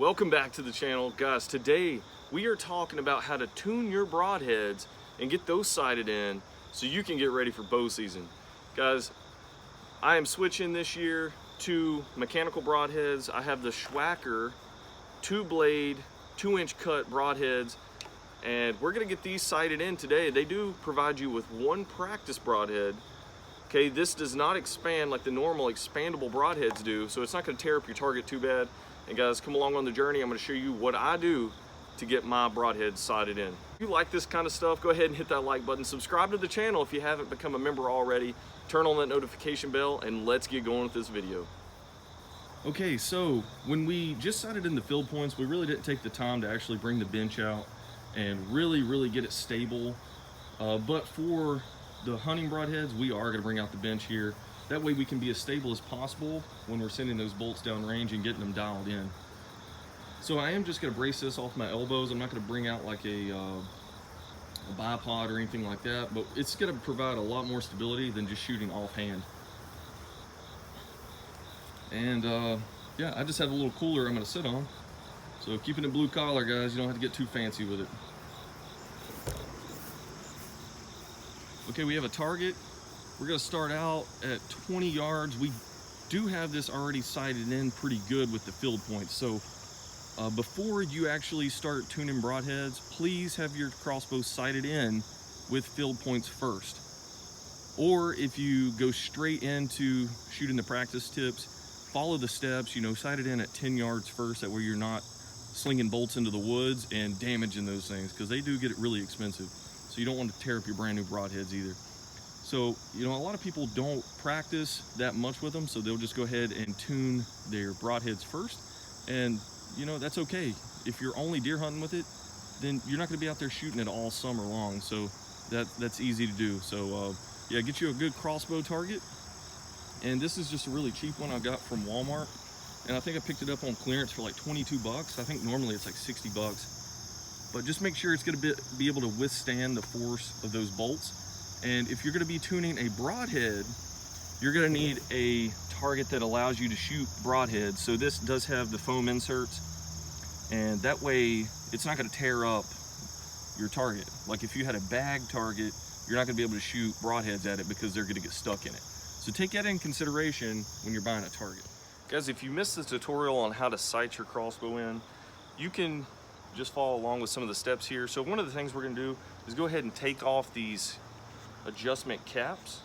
Welcome back to the channel. Guys, today we are talking about how to tune your broadheads and get those sighted in so you can get ready for bow season. Guys, I am switching this year to mechanical broadheads. I have the Schwacker 2-blade, 2-inch cut broadheads, and we're gonna get these sighted in today. They do provide you with one practice broadhead. Okay, this does not expand like the normal expandable broadheads do, so it's not gonna tear up your target too bad. And guys, come along on the journey. I'm gonna show you what I do to get my broadheads sighted in. If you like this kind of stuff, go ahead and hit that like button. Subscribe to the channel if you haven't become a member already. Turn on that notification bell and let's get going with this video. Okay, so when we just sighted in the field points, we really didn't take the time to actually bring the bench out and really get it stable. But for the hunting broadheads, we are gonna bring out the bench here. That way we can be as stable as possible when we're sending those bolts down range and getting them dialed in. So I am just gonna brace this off my elbows. I'm not gonna bring out like a bipod or anything like that, but it's gonna provide a lot more stability than just shooting offhand. And yeah, I just have a little cooler I'm gonna sit on. So keeping it blue collar, guys, you don't have to get too fancy with it. Okay, we have a target. We're gonna start out at 20 yards. We do have this already sighted in pretty good with the field points. So before you actually start tuning broadheads, please have your crossbow sighted in with field points first. Or if you go straight into shooting the practice tips, follow the steps, you know, sight it in at 10 yards first. That way you're not slinging bolts into the woods and damaging those things, because they do get really expensive. So you don't want to tear up your brand new broadheads either. So, you know, a lot of people don't practice that much with them, so they'll just go ahead and tune their broadheads first. And, you know, that's okay. If you're only deer hunting with it, then you're not gonna be out there shooting it all summer long. So that's easy to do. So yeah, get you a good crossbow target. And this is just a really cheap one I got from Walmart. And I think I picked it up on clearance for like 22 bucks. I think normally it's like 60 bucks. But just make sure it's gonna be able to withstand the force of those bolts. And if you're gonna be tuning a broadhead, you're gonna need a target that allows you to shoot broadheads. So this does have the foam inserts, and that way it's not gonna tear up your target. Like if you had a bag target, you're not gonna be able to shoot broadheads at it because they're gonna get stuck in it. So take that in consideration when you're buying a target. Guys, if you missed the tutorial on how to sight your crossbow in, you can just follow along with some of the steps here. So one of the things we're gonna do is go ahead and take off these adjustment caps.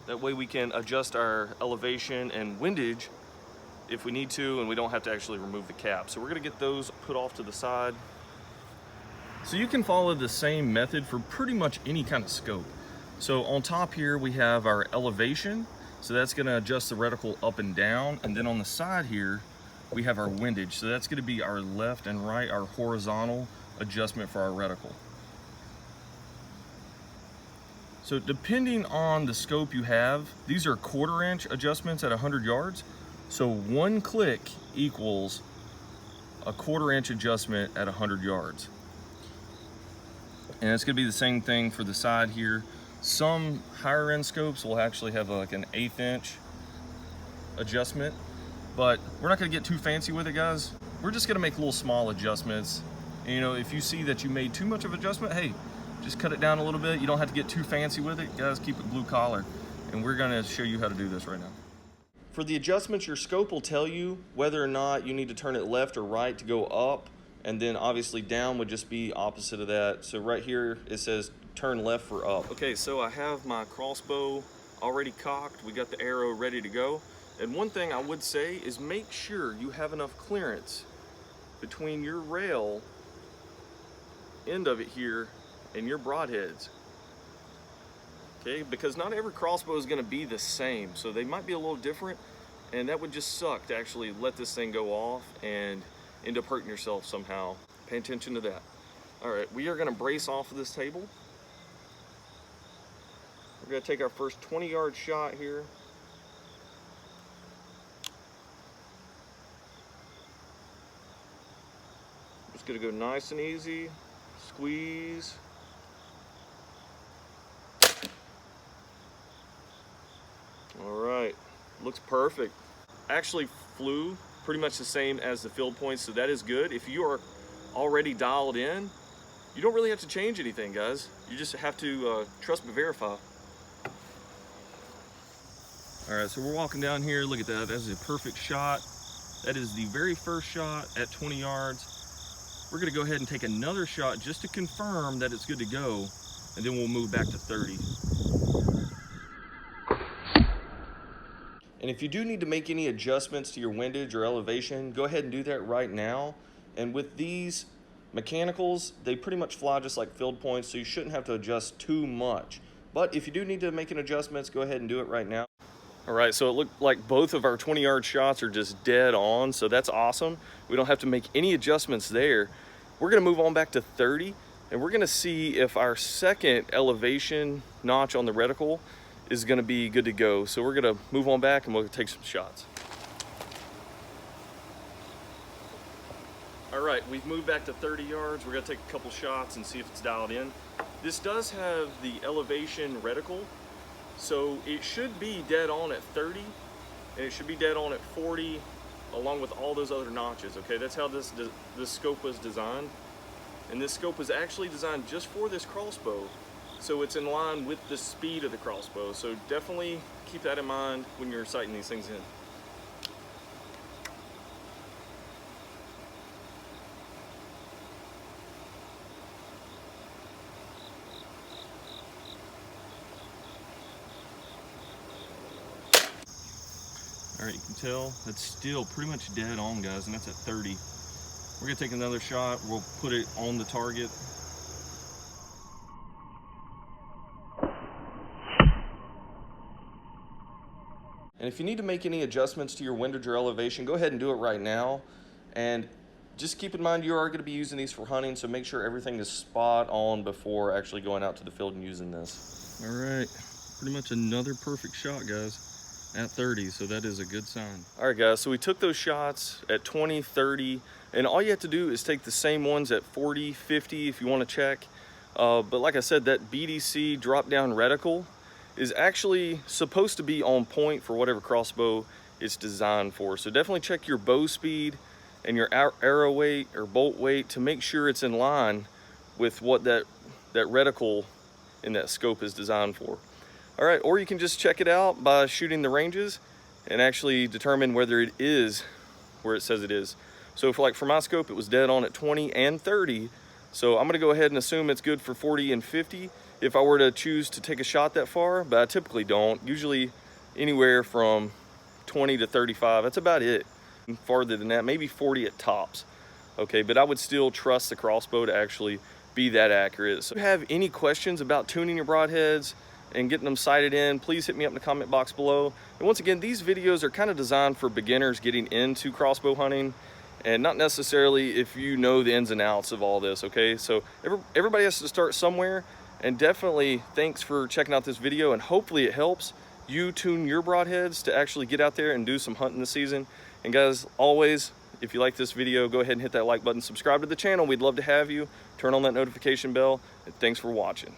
That way we can adjust our elevation and windage if we need to, and we don't have to actually remove the cap. So we're gonna get those put off to the side. So you can follow the same method for pretty much any kind of scope. So on top here we have our elevation. So that's gonna adjust the reticle up and down. And then on the side here, we have our windage. So that's gonna be our left and right, our horizontal adjustment for our reticle. So depending on the scope you have, these are 1/4 inch adjustments at 100 yards. So one click equals a 1/4 inch adjustment at 100 yards. And it's gonna be the same thing for the side here. Some higher end scopes will actually have like an 1/8 inch adjustment, but we're not gonna get too fancy with it, guys. We're just gonna make little small adjustments. And, you know, if you see that you made too much of an adjustment, hey, just cut it down a little bit. You don't have to get too fancy with it. Guys, keep it blue collar. And we're gonna show you how to do this right now. For the adjustments, your scope will tell you whether or not you need to turn it left or right to go up. And then obviously down would just be opposite of that. So right here, it says turn left for up. Okay, so I have my crossbow already cocked. We got the arrow ready to go. And one thing I would say is make sure you have enough clearance between your rail end of it here and your broadheads. Okay, because not every crossbow is gonna be the same. So they might be a little different, and that would just suck to actually let this thing go off and end up hurting yourself somehow. Pay attention to that. All right, we are gonna brace off of this table. We're gonna take our first 20-yard shot here. Just gonna go nice and easy, squeeze. All right, looks perfect. Actually flew pretty much the same as the field points, so that is good. If you are already dialed in, you don't really have to change anything, guys. You just have to trust but verify. All right, so we're walking down here. Look at that. That's a perfect shot. That is the very first shot at 20 yards. We're gonna go ahead and take another shot just to confirm that it's good to go, and then we'll move back to 30. And if you do need to make any adjustments to your windage or elevation, go ahead and do that right now. And with these mechanicals, they pretty much fly just like field points, so you shouldn't have to adjust too much. But if you do need to make any adjustments, go ahead and do it right now. All right, so it looked like both of our 20-yard shots are just dead on, so that's awesome. We don't have to make any adjustments there. We're gonna move on back to 30, and we're gonna see if our second elevation notch on the reticle is gonna be good to go. So we're gonna move on back and we'll take some shots. All right, we've moved back to 30 yards. We're gonna take a couple shots and see if it's dialed in. This does have the elevation reticle, so it should be dead on at 30, and it should be dead on at 40, along with all those other notches, okay? That's how this scope was designed. And this scope was actually designed just for this crossbow, so it's in line with the speed of the crossbow. So definitely keep that in mind when you're sighting these things in. All right, you can tell that's still pretty much dead on, guys, and that's at 30. We're gonna take another shot. We'll put it on the target. And if you need to make any adjustments to your windage or elevation, go ahead and do it right now. And just keep in mind you are going to be using these for hunting, so make sure everything is spot on before actually going out to the field and using this. All right, pretty much another perfect shot, guys, at 30, so that is a good sign. All right, guys, so we took those shots at 20, 30, and all you have to do is take the same ones at 40, 50 if you want to check. But like I said, that BDC drop-down reticle is actually supposed to be on point for whatever crossbow it's designed for. So definitely check your bow speed and your arrow weight or bolt weight to make sure it's in line with what that reticle in that scope is designed for. All right, or you can just check it out by shooting the ranges and actually determine whether it is where it says it is. So for my scope, it was dead on at 20 and 30. So I'm gonna go ahead and assume it's good for 40 and 50 if I were to choose to take a shot that far, but I typically don't. Usually anywhere from 20 to 35, that's about it. Farther than that, maybe 40 at tops. Okay, but I would still trust the crossbow to actually be that accurate. So if you have any questions about tuning your broadheads and getting them sighted in, please hit me up in the comment box below. And once again, these videos are kind of designed for beginners getting into crossbow hunting, and not necessarily if you know the ins and outs of all this, okay? So everybody has to start somewhere, and definitely thanks for checking out this video, and hopefully it helps you tune your broadheads to actually get out there and do some hunting this season. And guys, always, if you like this video, go ahead and hit that like button, subscribe to the channel. We'd love to have you. Turn on that notification bell, and thanks for watching.